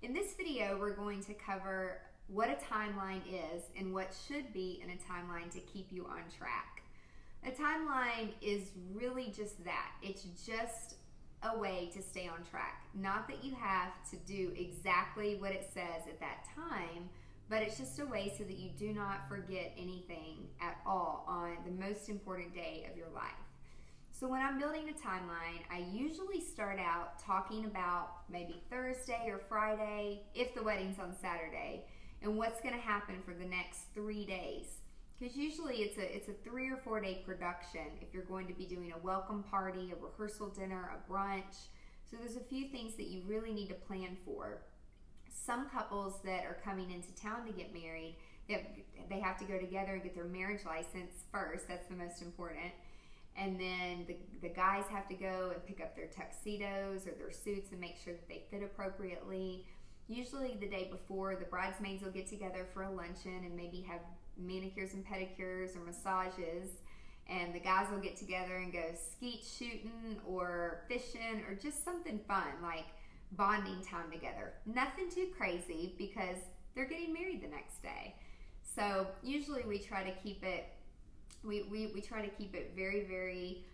In this video, we're going to cover what a timeline is and what should be in a timeline to keep you on track. A timeline is really just that. It's just a way to stay on track. Not that you have to do exactly what it says at that time, but it's just a way so that you do not forget anything at all on the most important day of your life. So when I'm building a timeline, I usually start out talking about maybe Thursday or Friday, if the wedding's on Saturday, and what's going to happen for the next 3 days. Because usually it's a 3 or 4 day production if you're going to be doing a welcome party, a rehearsal dinner, a brunch. So there's a few things that you really need to plan for. Some couples that are coming into town to get married, they have to go together and get their marriage license first. That's the most important. And then the guys have to go and pick up their tuxedos or their suits and make sure that they fit appropriately. Usually the day before, the bridesmaids will get together for a luncheon and maybe have manicures and pedicures or massages. And the guys will get together and go skeet shooting or fishing or just something fun like bonding time together. Nothing too crazy because they're getting married the next day. So usually we try to keep it we try to keep it very, very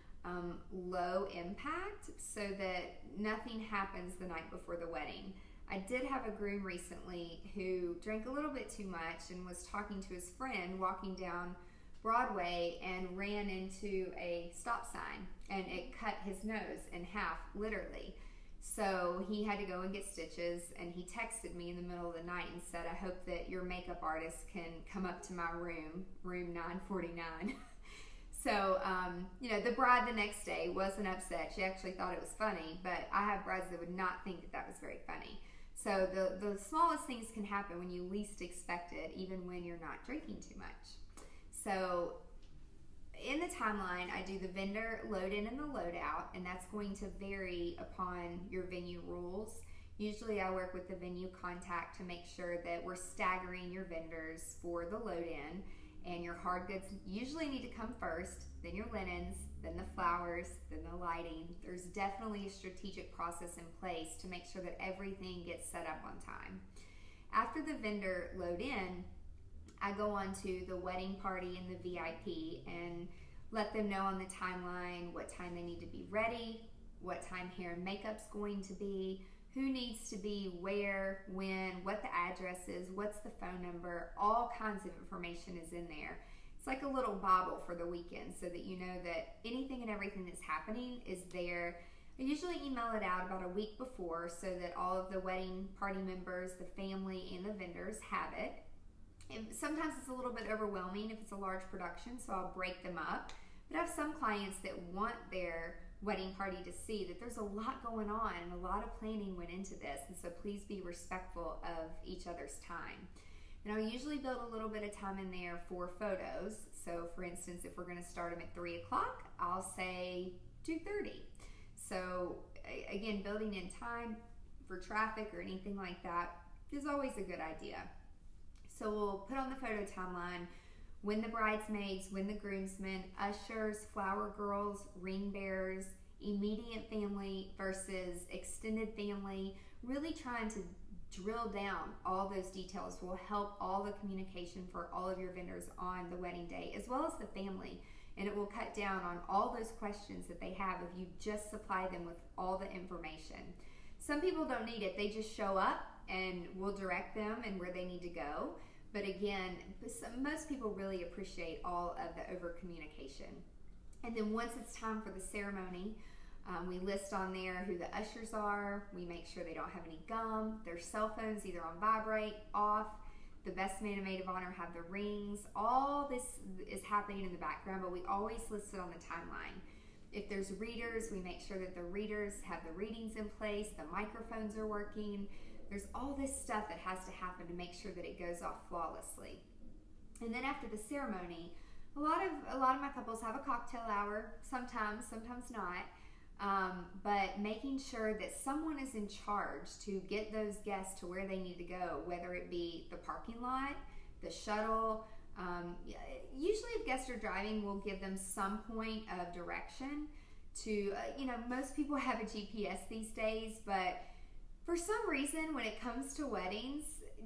low impact so that nothing happens the night before the wedding. I did have a groom recently who drank a little bit too much and was talking to his friend walking down Broadway and ran into a stop sign, and it cut his nose in half, literally. So he had to go and get stitches, and he texted me in the middle of the night and said, "I hope that your makeup artist can come up to my room 949. So, the bride the next day wasn't upset. She actually thought it was funny, but I have brides that would not think that that was very funny. So the smallest things can happen when you least expect it, even when you're not drinking too much. So in the timeline, I do the vendor load in and the load out, and that's going to vary upon your venue rules. Usually I work with the venue contact to make sure that we're staggering your vendors for the load in, and your hard goods usually need to come first, then your linens, then the flowers, then the lighting. There's definitely a strategic process in place to make sure that everything gets set up on time. After the vendor load in, I go on to the wedding party and the VIP and let them know on the timeline what time they need to be ready, what time hair and makeup's going to be, who needs to be where, when, what the address is, what's the phone number. All kinds of information is in there. It's like a little Bible for the weekend so that you know that anything and everything that's happening is there. I usually email it out about a week before so that all of the wedding party members, the family, and the vendors have it. And sometimes it's a little bit overwhelming if it's a large production, so I'll break them up. But I have some clients that want their wedding party to see that there's a lot going on and a lot of planning went into this, and so please be respectful of each other's time. And I'll usually build a little bit of time in there for photos. So for instance, if we're going to start them at 3 o'clock, I'll say 2:30. So again, building in time for traffic or anything like that is always a good idea. So we'll put on the photo timeline when the bridesmaids, when the groomsmen, ushers, flower girls, ring bearers, immediate family versus extended family. Really trying to drill down all those details will help all the communication for all of your vendors on the wedding day, as well as the family. And it will cut down on all those questions that they have if you just supply them with all the information. Some people don't need it. They just show up and we'll direct them and where they need to go. But again, most people really appreciate all of the over communication. And then once it's time for the ceremony, we list on there who the ushers are. We make sure they don't have any gum, their cell phones either on vibrate, off. The best man and maid of honor have the rings. All this is happening in the background, but we always list it on the timeline. If there's readers, we make sure that the readers have the readings in place, the microphones are working. There's all this stuff that has to happen to make sure that it goes off flawlessly. And then after the ceremony, a lot of my couples have a cocktail hour, sometimes not. But making sure that someone is in charge to get those guests to where they need to go, whether it be the parking lot, the shuttle. Usually if guests are driving, we'll give them some point of direction to, most people have a GPS these days, but For some reason, when it comes to weddings,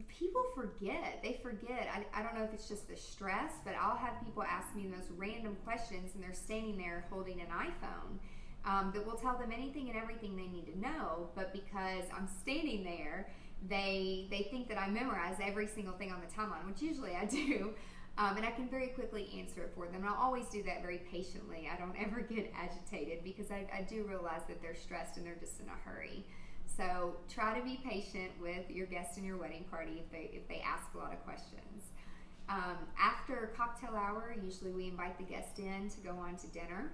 people forget. They forget. I don't know if it's just the stress, but I'll have people ask me the most random questions, and they're standing there holding an iPhone that will tell them anything and everything they need to know. But because I'm standing there, they think that I memorize every single thing on the timeline, which usually I do. And I can very quickly answer it for them. And I'll always do that very patiently. I don't ever get agitated because I do realize that they're stressed and they're just in a hurry. So try to be patient with your guests in your wedding party if they ask a lot of questions. After cocktail hour, usually we invite the guest in to go on to dinner.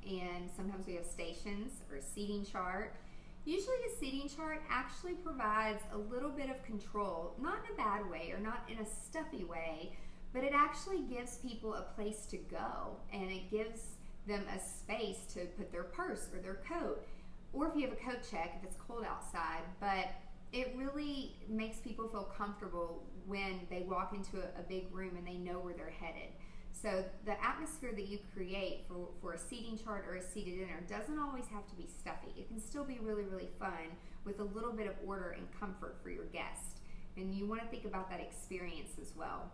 And sometimes we have stations or a seating chart. Usually the seating chart actually provides a little bit of control, not in a bad way or not in a stuffy way, but it actually gives people a place to go, and it gives them a space to put their purse or their coat, or if you have a coat check if it's cold outside. But it really makes people feel comfortable when they walk into a big room and they know where they're headed. So the atmosphere that you create for a seating chart or a seated dinner doesn't always have to be stuffy. It can still be really, really fun with a little bit of order and comfort for your guest. And you want to think about that experience as well.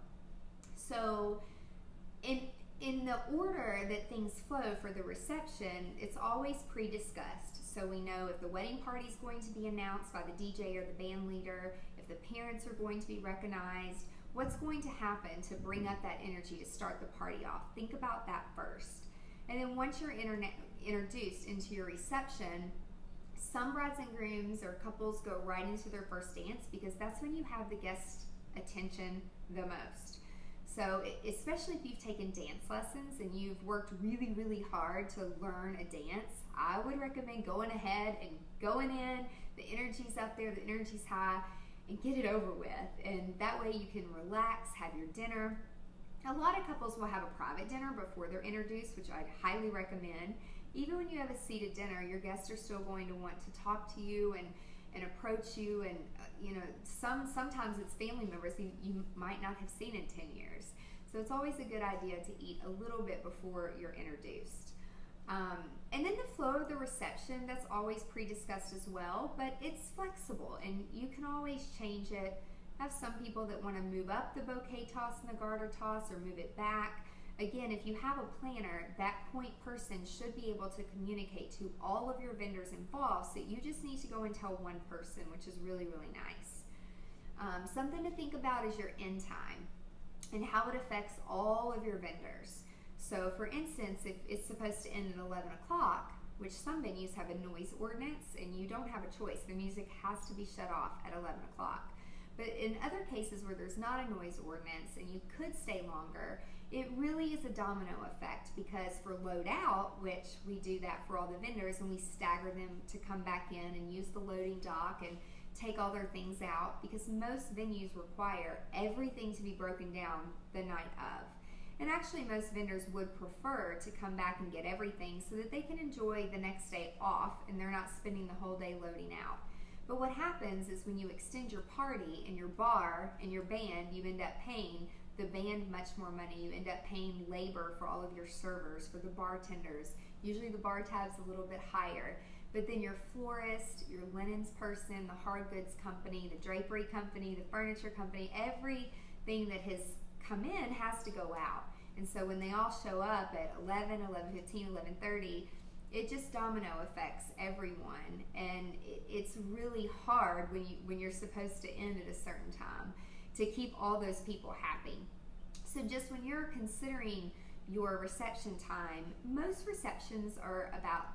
So in the order that things flow for the reception, it's always pre-discussed. So we know if the wedding party is going to be announced by the DJ or the band leader, if the parents are going to be recognized, what's going to happen to bring up that energy to start the party off. Think about that first. And then once you're introduced into your reception, some brides and grooms or couples go right into their first dance because that's when you have the guest attention the most. So especially if you've taken dance lessons and you've worked really, really hard to learn a dance, I would recommend going ahead and going in. The energy's up there, the energy's high, and get it over with. And that way you can relax, have your dinner. A lot of couples will have a private dinner before they're introduced, which I'd highly recommend. Even when you have a seated dinner, your guests are still going to want to talk to you and approach you, and sometimes it's family members that you might not have seen in 10 years. So it's always a good idea to eat a little bit before you're introduced. And then the flow of the reception, that's always pre-discussed as well, but it's flexible and you can always change it. I have some people that want to move up the bouquet toss and the garter toss or move it back. Again, if you have a planner, that point person should be able to communicate to all of your vendors involved, so you just need to go and tell one person, which is really, really nice. Something to think about is your end time and how it affects all of your vendors. So for instance, if it's supposed to end at 11 o'clock, which some venues have a noise ordinance and you don't have a choice, the music has to be shut off at 11 o'clock. But in other cases where there's not a noise ordinance and you could stay longer, it really is a domino effect, because for load out, which we do that for all the vendors and we stagger them to come back in and use the loading dock and take all their things out, because most venues require everything to be broken down the night of. And actually most vendors would prefer to come back and get everything so that they can enjoy the next day off and they're not spending the whole day loading out. But what happens is when you extend your party and your bar and your band, you end up paying the band much more money. You end up paying labor for all of your servers, for the bartenders. Usually the bar tab's a little bit higher. But then your florist, your linens person, the hard goods company, the drapery company, the furniture company, everything that has come in has to go out. And so when they all show up at 11, 11:15, 11:30, it just domino affects everyone. And it's really hard when you're supposed to end at a certain time to keep all those people happy. So just when you're considering your reception time, most receptions are about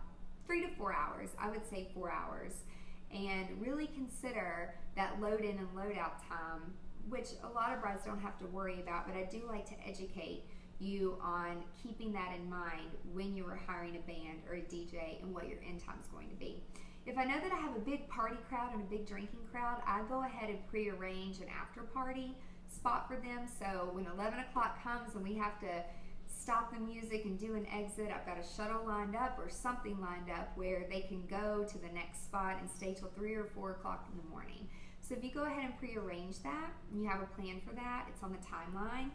3 to 4 hours. I would say 4 hours. And really consider that load in and load out time, which a lot of brides don't have to worry about, but I do like to educate you on keeping that in mind when you are hiring a band or a DJ and what your end time is going to be. If I know that I have a big party crowd and a big drinking crowd, I go ahead and pre-arrange an after party spot for them. So when 11 o'clock comes and we have to stop the music and do an exit, I've got a shuttle lined up or something lined up where they can go to the next spot and stay till 3 or 4 o'clock in the morning. So if you go ahead and pre-arrange that, and you have a plan for that, it's on the timeline,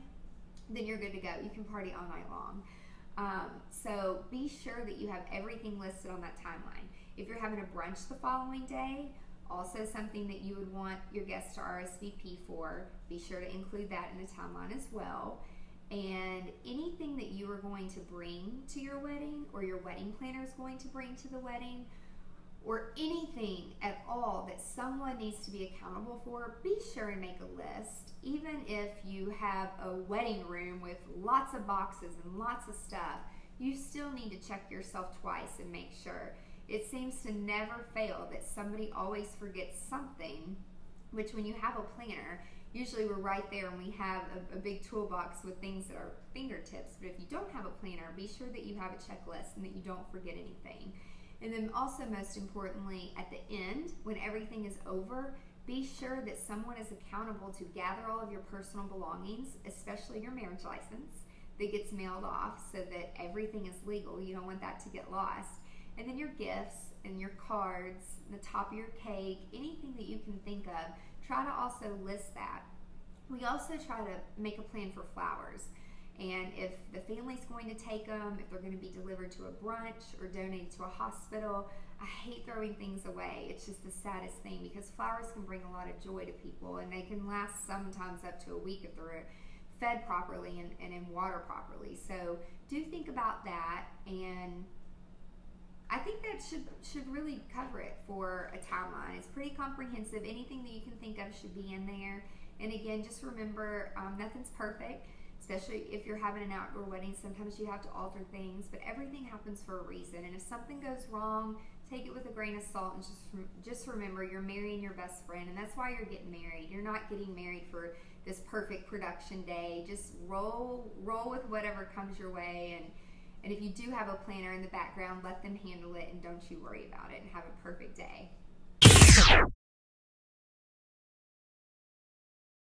then you're good to go. You can party all night long. So be sure that you have everything listed on that timeline. If you're having a brunch the following day, Also, something that you would want your guests to RSVP for, be sure to include that in the timeline as well. And anything that you are going to bring to your wedding, or your wedding planner is going to bring to the wedding, or anything at all that someone needs to be accountable for, be sure and make a list. Even if you have a wedding room with lots of boxes and lots of stuff, you still need to check yourself twice and make sure. It seems to never fail that somebody always forgets something, which when you have a planner, usually we're right there and we have a big toolbox with things at our fingertips. But if you don't have a planner, be sure that you have a checklist and that you don't forget anything. And then also, most importantly, at the end, when everything is over, be sure that someone is accountable to gather all of your personal belongings, especially your marriage license, that gets mailed off so that everything is legal. You don't want that to get lost. And then your gifts and your cards, the top of your cake, anything that you can think of, try to also list that. We also try to make a plan for flowers. And if the family's going to take them, if they're going to be delivered to a brunch or donated to a hospital, I hate throwing things away. It's just the saddest thing, because flowers can bring a lot of joy to people, and they can last sometimes up to a week if they're fed properly and in water properly. So do think about that, and I think that should really cover it for a timeline. It's pretty comprehensive. Anything that you can think of should be in there. And again, just remember, nothing's perfect. Especially if you're having an outdoor wedding, sometimes you have to alter things, but everything happens for a reason. And if something goes wrong, take it with a grain of salt, and just remember, you're marrying your best friend, and that's why you're getting married. You're not getting married for this perfect production day. Just roll with whatever comes your way, and if you do have a planner in the background, let them handle it, and don't you worry about it, and have a perfect day.